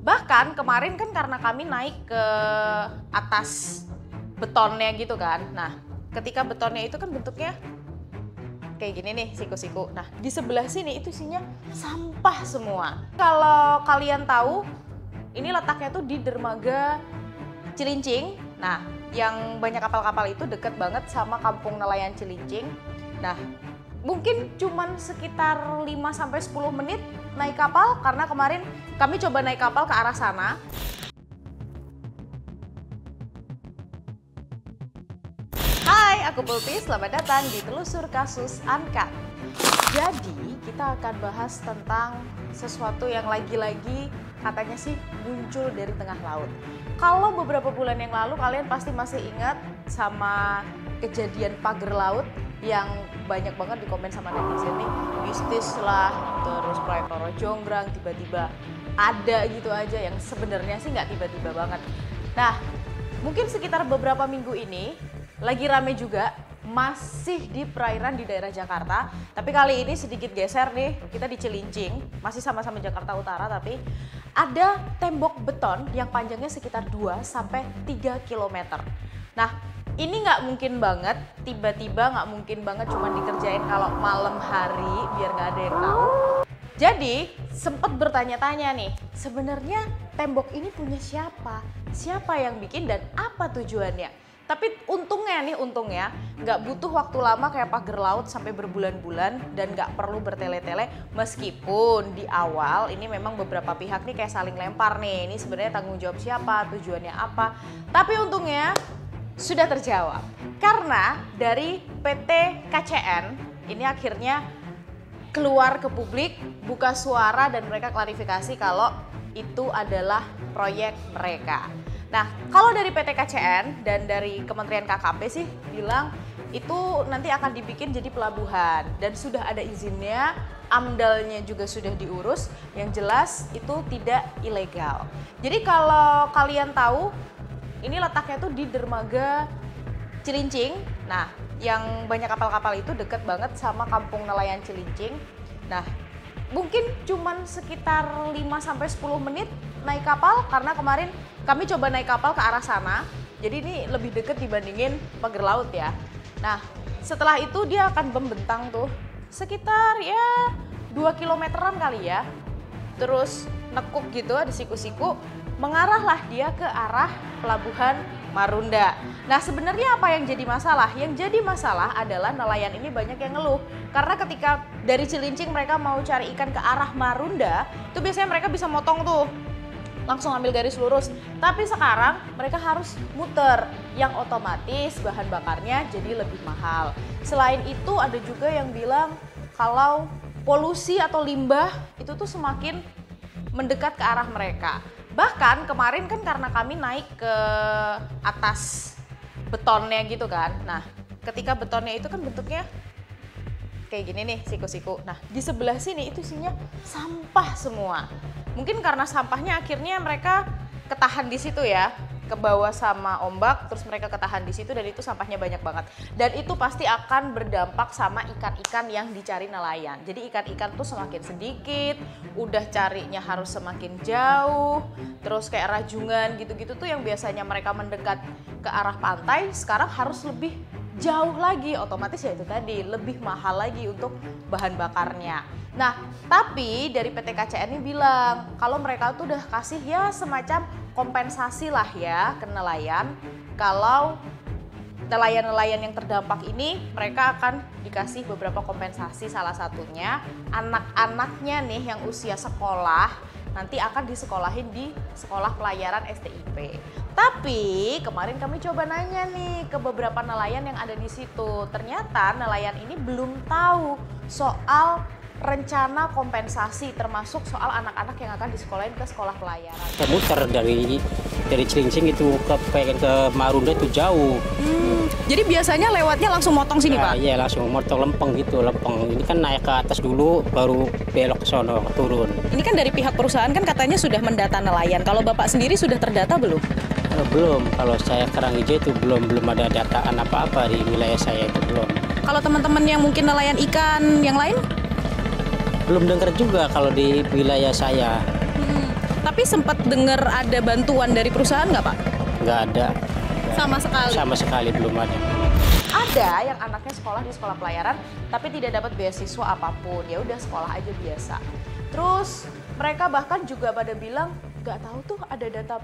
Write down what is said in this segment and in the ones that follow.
Bahkan kemarin kan karena kami naik ke atas betonnya gitu kan. Nah, ketika betonnya itu kan bentuknya kayak gini nih, siku-siku. Nah, di sebelah sini itu isinya sampah semua. Kalau kalian tahu, ini letaknya tuh di dermaga Cilincing. Nah, yang banyak kapal-kapal itu deket banget sama kampung nelayan Cilincing. Nah, mungkin cuman sekitar 5-10 menit naik kapal, karena kemarin kami coba naik kapal ke arah sana. Hai, aku Pulpi, selamat datang di Telusur Kasus Uncut. Jadi, kita akan bahas tentang sesuatu yang lagi-lagi katanya sih muncul dari tengah laut. Kalau beberapa bulan yang lalu kalian pasti masih ingat sama kejadian pagar laut yang banyak banget di komen sama netizen nih, mistis lah, terus proyek Roro Jonggrang tiba-tiba ada gitu aja, yang sebenarnya sih nggak tiba-tiba banget. Nah, mungkin sekitar beberapa minggu ini lagi rame juga, masih di perairan di daerah Jakarta, tapi kali ini sedikit geser nih, kita di Cilincing, masih sama-sama Jakarta Utara, tapi ada tembok beton yang panjangnya sekitar 2-3 km. Nah, ini nggak mungkin banget, tiba-tiba nggak mungkin banget cuma dikerjain kalau malam hari biar nggak ada yang tahu. Jadi sempat bertanya-tanya nih, sebenarnya tembok ini punya siapa? Siapa yang bikin dan apa tujuannya? Tapi untungnya nggak butuh waktu lama kayak pagar laut sampai berbulan-bulan dan nggak perlu bertele-tele, meskipun di awal ini memang beberapa pihak nih kayak saling lempar nih, ini sebenarnya tanggung jawab siapa, tujuannya apa. Tapi untungnya sudah terjawab karena dari PT KCN ini akhirnya keluar ke publik, buka suara dan mereka klarifikasi kalau itu adalah proyek mereka. Nah, kalau dari PT KCN dan dari Kementerian KKP sih bilang itu nanti akan dibikin jadi pelabuhan dan sudah ada izinnya, AMDAL-nya juga sudah diurus, yang jelas itu tidak ilegal. Jadi kalau kalian tahu, ini letaknya tuh di dermaga Cilincing. Nah, yang banyak kapal-kapal itu deket banget sama kampung nelayan Cilincing. Nah, mungkin cuman sekitar 5-10 menit naik kapal, karena kemarin kami coba naik kapal ke arah sana. Jadi ini lebih deket dibandingin pagar laut ya. Nah, setelah itu dia akan membentang tuh sekitar ya 2 kilometeran kali ya. Terus nekuk gitu, ada siku-siku, mengarahlah dia ke arah pelabuhan Marunda. Nah, sebenarnya apa yang jadi masalah? Yang jadi masalah adalah nelayan ini banyak yang ngeluh. Karena ketika dari Cilincing mereka mau cari ikan ke arah Marunda, itu biasanya mereka bisa motong tuh, langsung ambil garis lurus. Tapi sekarang mereka harus muter, yang otomatis bahan bakarnya jadi lebih mahal. Selain itu ada juga yang bilang kalau polusi atau limbah itu tuh semakin mendekat ke arah mereka. Bahkan kemarin kan karena kami naik ke atas betonnya gitu kan. Nah, ketika betonnya itu kan bentuknya kayak gini nih, siku-siku. Nah, di sebelah sini itu isinya sampah semua. Mungkin karena sampahnya akhirnya mereka ketahan di situ ya, ke bawah sama ombak, terus mereka ketahan di situ dan itu sampahnya banyak banget. Dan itu pasti akan berdampak sama ikan-ikan yang dicari nelayan. Jadi ikan-ikan tuh semakin sedikit, udah carinya harus semakin jauh, terus kayak rajungan gitu-gitu tuh yang biasanya mereka mendekat ke arah pantai, sekarang harus lebih jauh lagi, otomatis ya itu tadi lebih mahal lagi untuk bahan bakarnya. Nah, tapi dari PT KCN ini bilang kalau mereka tuh udah kasih ya semacam kompensasi lah ya ke nelayan. Kalau nelayan-nelayan yang terdampak ini mereka akan dikasih beberapa kompensasi, salah satunya anak-anaknya nih yang usia sekolah nanti akan disekolahin di sekolah pelayaran STIP. Tapi kemarin kami coba nanya nih ke beberapa nelayan yang ada di situ. Ternyata nelayan ini belum tahu soal rencana kompensasi, termasuk soal anak-anak yang akan disekolahin ke sekolah pelayaran. Muter dari Cilincing itu ke Marunda itu jauh. Jadi biasanya lewatnya langsung motong sini, Pak? Iya, langsung motong lempeng gitu, lempeng. Ini kan naik ke atas dulu, baru belok ke sono, turun. Ini kan dari pihak perusahaan kan katanya sudah mendata nelayan. Kalau Bapak sendiri sudah terdata belum? Belum, kalau saya Kerang Hijau itu belum ada dataan apa-apa di wilayah saya itu belum. Kalau teman-teman yang mungkin nelayan ikan yang lain? Belum dengar juga kalau di wilayah saya. Tapi sempat dengar ada bantuan dari perusahaan nggak Pak? Nggak ada. Sama sekali? Sama sekali belum ada. Ada yang anaknya sekolah di sekolah pelayaran tapi tidak dapat beasiswa apapun, ya udah sekolah aja biasa. Terus mereka bahkan juga pada bilang nggak tahu tuh ada data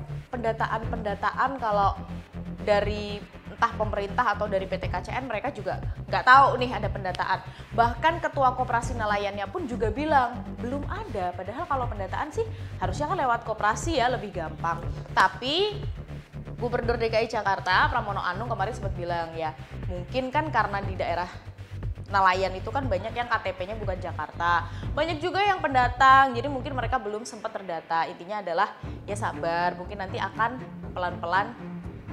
pendataan kalau dari entah pemerintah atau dari PT KCN, mereka juga nggak tahu nih ada pendataan. Bahkan ketua koperasi nelayannya pun juga bilang belum ada, padahal kalau pendataan sih harusnya kan lewat koperasi ya, lebih gampang. Tapi Gubernur DKI Jakarta Pramono Anung kemarin sempat bilang ya mungkin kan karena di daerah nelayan itu kan banyak yang KTP-nya bukan Jakarta, banyak juga yang pendatang, jadi mungkin mereka belum sempat terdata. Intinya adalah ya sabar, mungkin nanti akan pelan-pelan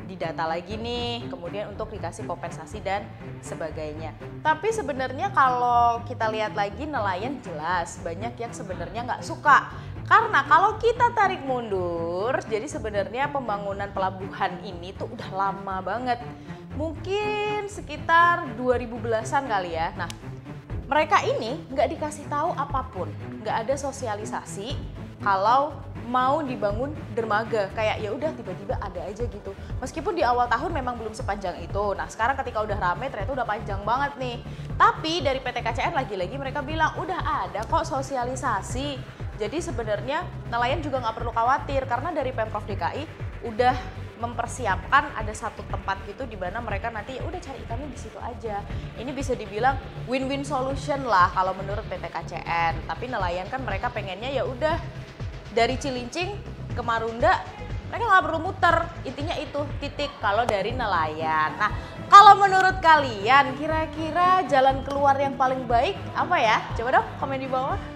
didata lagi nih, kemudian untuk dikasih kompensasi dan sebagainya. Tapi sebenarnya kalau kita lihat lagi nelayan jelas banyak yang sebenarnya nggak suka. Karena kalau kita tarik mundur, jadi sebenarnya pembangunan pelabuhan ini tuh udah lama banget. Mungkin sekitar 2010-an kali ya. Nah, mereka ini nggak dikasih tahu apapun, nggak ada sosialisasi kalau mau dibangun dermaga. Kayak ya udah tiba-tiba ada aja gitu. Meskipun di awal tahun memang belum sepanjang itu. Nah, sekarang ketika udah rame ternyata udah panjang banget nih. Tapi dari PT KCN lagi-lagi mereka bilang udah ada kok sosialisasi. Jadi sebenarnya nelayan juga nggak perlu khawatir karena dari Pemprov DKI udah mempersiapkan ada satu tempat gitu di mana mereka nanti ya udah cari ikannya di situ aja. Ini bisa dibilang win-win solution lah kalau menurut PT KCN. Tapi nelayan kan mereka pengennya ya udah dari Cilincing ke Marunda mereka nggak perlu muter. Intinya itu titik kalau dari nelayan. Nah, kalau menurut kalian kira-kira jalan keluar yang paling baik apa ya? Coba dong komen di bawah.